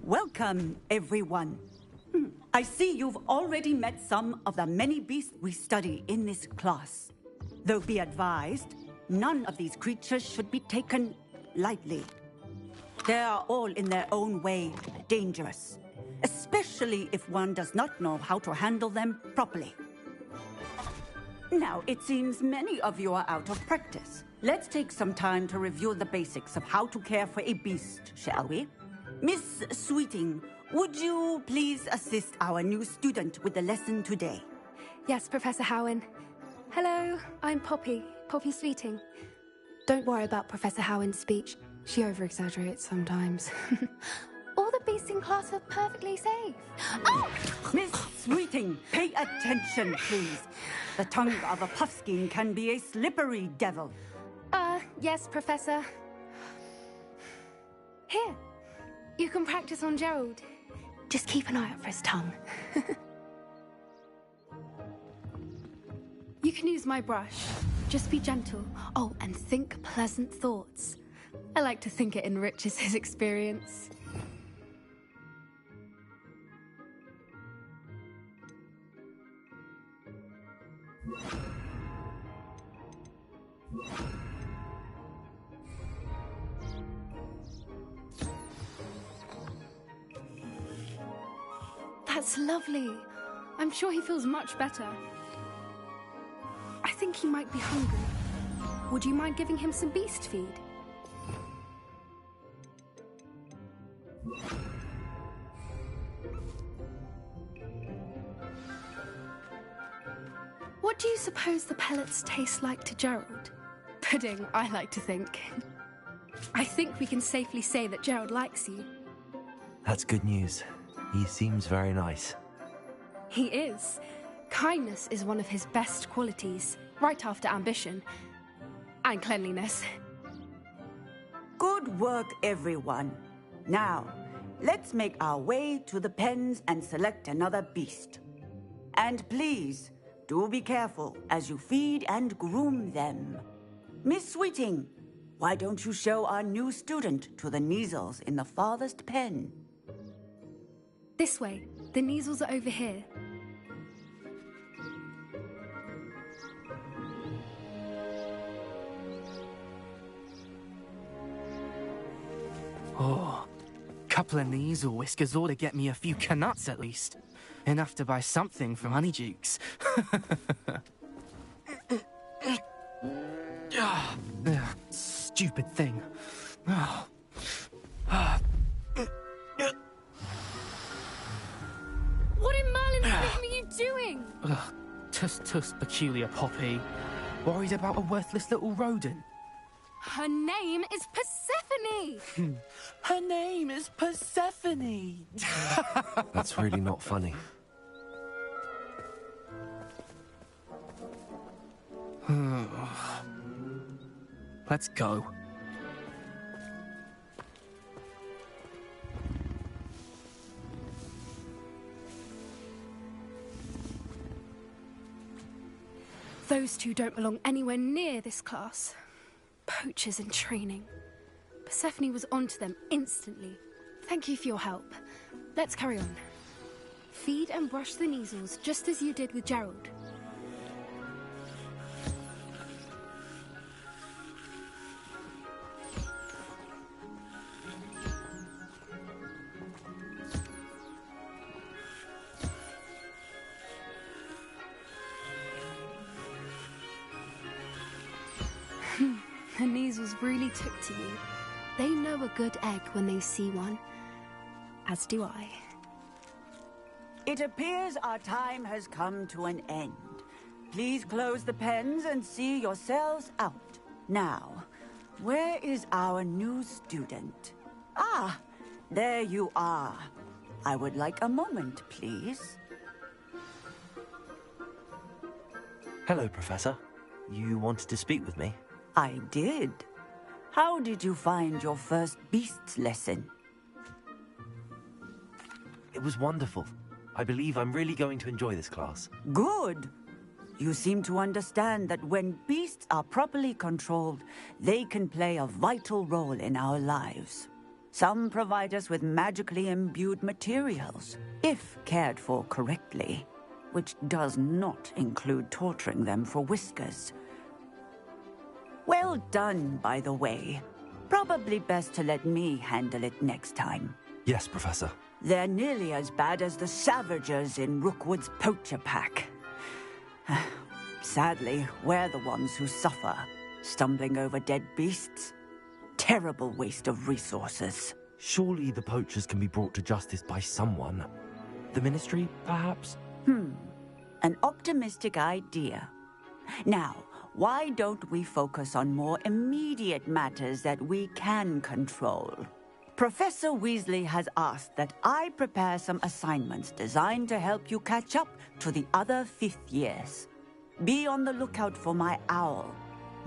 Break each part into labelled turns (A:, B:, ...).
A: Welcome, everyone. I see you've already met some of the many beasts we study in this class. Though be advised, none of these creatures should be taken lightly. They are all in their own way dangerous, especially if one does not know how to handle them properly. Now, it seems many of you are out of practice. Let's take some time to review the basics of how to care for a beast, shall we? Miss Sweeting, would you please assist our new student with the lesson today?
B: Yes, Professor Howen. Hello, I'm Poppy Sweeting. Don't worry about Professor Howen's speech. She over-exaggerates sometimes. All the beasts in class are perfectly safe. Oh!
A: Miss Sweeting, pay attention, please. The tongue of a puffskein can be a slippery devil.
B: Yes, Professor. Here, you can practice on Gerald. Just keep an eye out for his tongue. You can use my brush. Just be gentle. Oh, and think pleasant thoughts. I like to think it enriches his experience. That's lovely. I'm sure he feels much better. I think he might be hungry. Would you mind giving him some beast feed? What do you suppose the pellets taste like to Gerald? Pudding, I like to think. I think we can safely say that Gerald likes you.
C: That's good news. He seems very nice.
B: He is. Kindness is one of his best qualities, right after ambition. And cleanliness.
A: Good work, everyone. Now, let's make our way to the pens and select another beast. And please, do be careful as you feed and groom them. Miss Sweeting, why don't you show our new student to the Kneazles in the farthest pen?
B: This way. The Kneazles are over here.
D: Oh, couple of Kneazle whiskers ought to get me a few canuts at least. Enough to buy something from Honeydukes. Stupid thing.
B: What in Merlin's name are you doing?
D: Tuss, peculiar Poppy. Worried about a worthless little rodent?
B: Her name is Persephone!
D: Her name is Persephone!
C: That's really not funny.
D: Let's go.
B: Those two don't belong anywhere near this class. Poachers in training. Persephone was onto them instantly. Thank you for your help. Let's carry on. Feed and brush the Kneazles just as you did with Gerald. The Kneazles really took to you. They know a good egg when they see one. As do I.
A: It appears our time has come to an end. Please close the pens and see yourselves out. Now, where is our new student? Ah, there you are. I would like a moment, please.
C: Hello, Professor. You wanted to speak with me?
A: I did. How did you find your first beasts lesson?
C: It was wonderful. I believe I'm really going to enjoy this class.
A: Good. You seem to understand that when beasts are properly controlled, they can play a vital role in our lives. Some provide us with magically imbued materials, if cared for correctly, which does not include torturing them for whiskers. Well done, by the way. Probably best to let me handle it next time.
C: Yes, Professor.
A: They're nearly as bad as the Savagers in Rookwood's poacher pack. Sadly, we're the ones who suffer, stumbling over dead beasts. Terrible waste of resources.
C: Surely the poachers can be brought to justice by someone. The Ministry, perhaps?
A: An optimistic idea. Now, why don't we focus on more immediate matters that we can control? Professor Weasley has asked that I prepare some assignments designed to help you catch up to the other fifth years. Be on the lookout for my owl.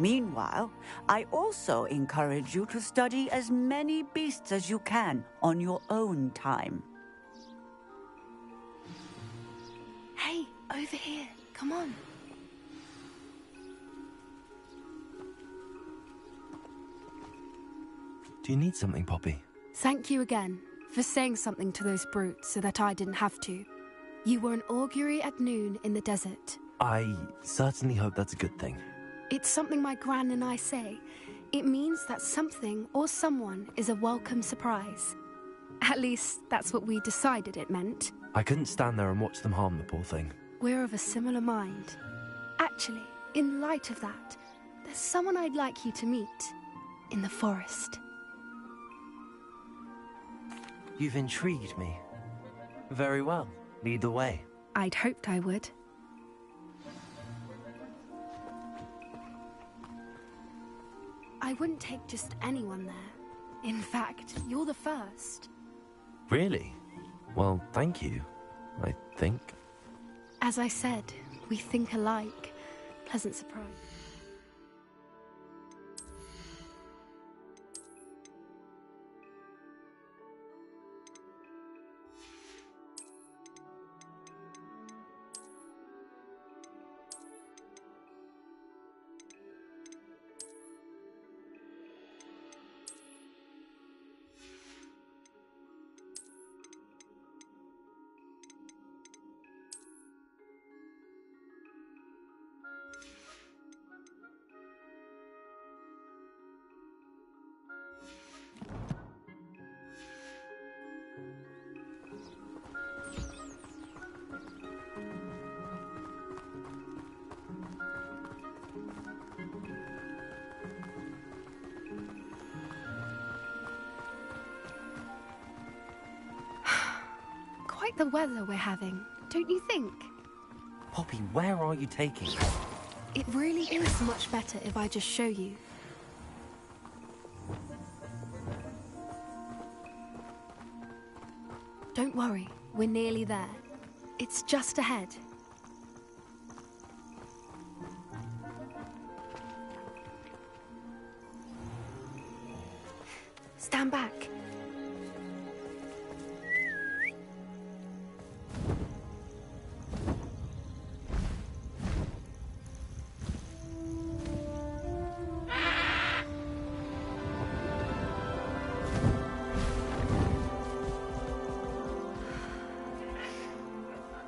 A: Meanwhile, I also encourage you to study as many beasts as you can on your own time.
B: Hey, over here. Come on.
C: Do you need something, Poppy?
B: Thank you again for saying something to those brutes so that I didn't have to. You were an augury at noon in the desert.
C: I certainly hope that's a good thing.
B: It's something my gran and I say. It means that something or someone is a welcome surprise. At least, that's what we decided it meant.
C: I couldn't stand there and watch them harm the poor thing.
B: We're of a similar mind. Actually, in light of that, there's someone I'd like you to meet. In the forest.
C: You've intrigued me. Very well. Lead the way.
B: I'd hoped I would. I wouldn't take just anyone there. In fact, you're the first.
C: Really? Well, thank you, I think.
B: As I said, we think alike. Pleasant surprise. Quite the weather we're having, don't you think?
C: Poppy, where are you taking me?
B: It really is much better if I just show you. Don't worry, we're nearly there. It's just ahead. Stand back.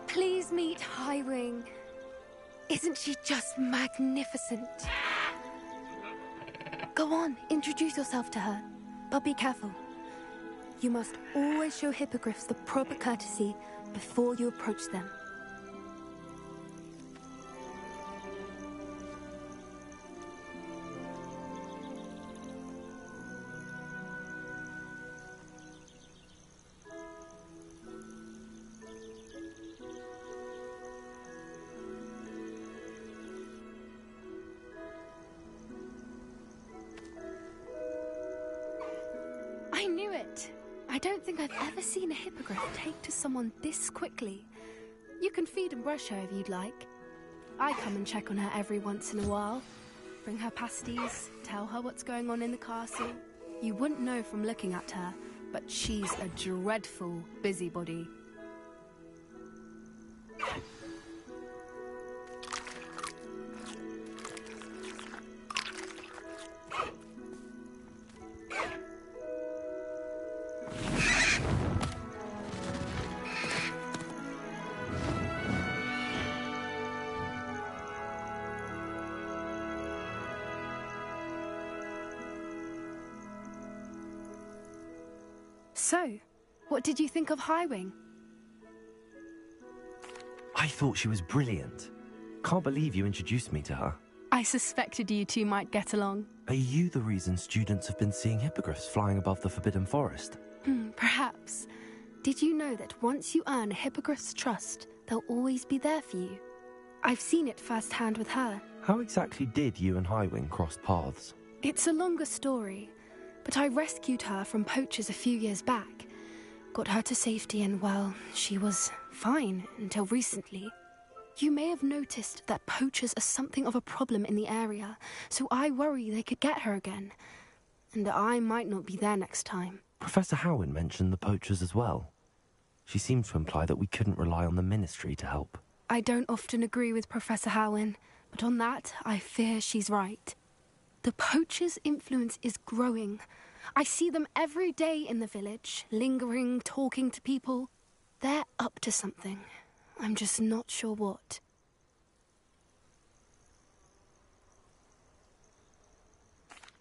B: Please meet Highwing. Isn't she just magnificent? Go on, introduce yourself to her. But be careful. You must always show hippogriffs the proper courtesy before you approach them. I knew it! I don't think I've ever seen a hippogriff take to someone this quickly. You can feed and brush her if you'd like. I come and check on her every once in a while. Bring her pasties, tell her what's going on in the castle. You wouldn't know from looking at her, but she's a dreadful busybody. So, what did you think of Highwing?
C: I thought she was brilliant. Can't believe you introduced me to her.
B: I suspected you two might get along.
C: Are you the reason students have been seeing hippogriffs flying above the Forbidden Forest?
B: Perhaps. Did you know that once you earn a hippogriff's trust, they'll always be there for you? I've seen it firsthand with her.
C: How exactly did you and Highwing cross paths?
B: It's a longer story, but I rescued her from poachers a few years back. Got her to safety and, well, she was fine until recently. You may have noticed that poachers are something of a problem in the area, so I worry they could get her again. And I might not be there next time.
C: Professor Howin mentioned the poachers as well. She seemed to imply that we couldn't rely on the Ministry to help.
B: I don't often agree with Professor Howin, but on that, I fear she's right. The poachers' influence is growing. I see them every day in the village, lingering, talking to people. They're up to something. I'm just not sure what.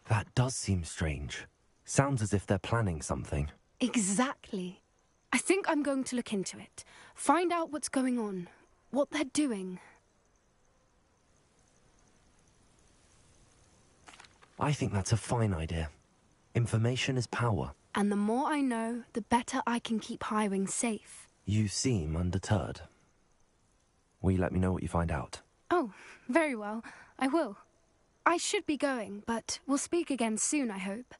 C: That does seem strange. Sounds as if they're planning something.
B: Exactly. I think I'm going to look into it. Find out what's going on, what they're doing.
C: I think that's a fine idea. Information is power.
B: And the more I know, the better I can keep Highwing safe.
C: You seem undeterred. Will you let me know what you find out?
B: Oh, very well. I will. I should be going, but we'll speak again soon, I hope.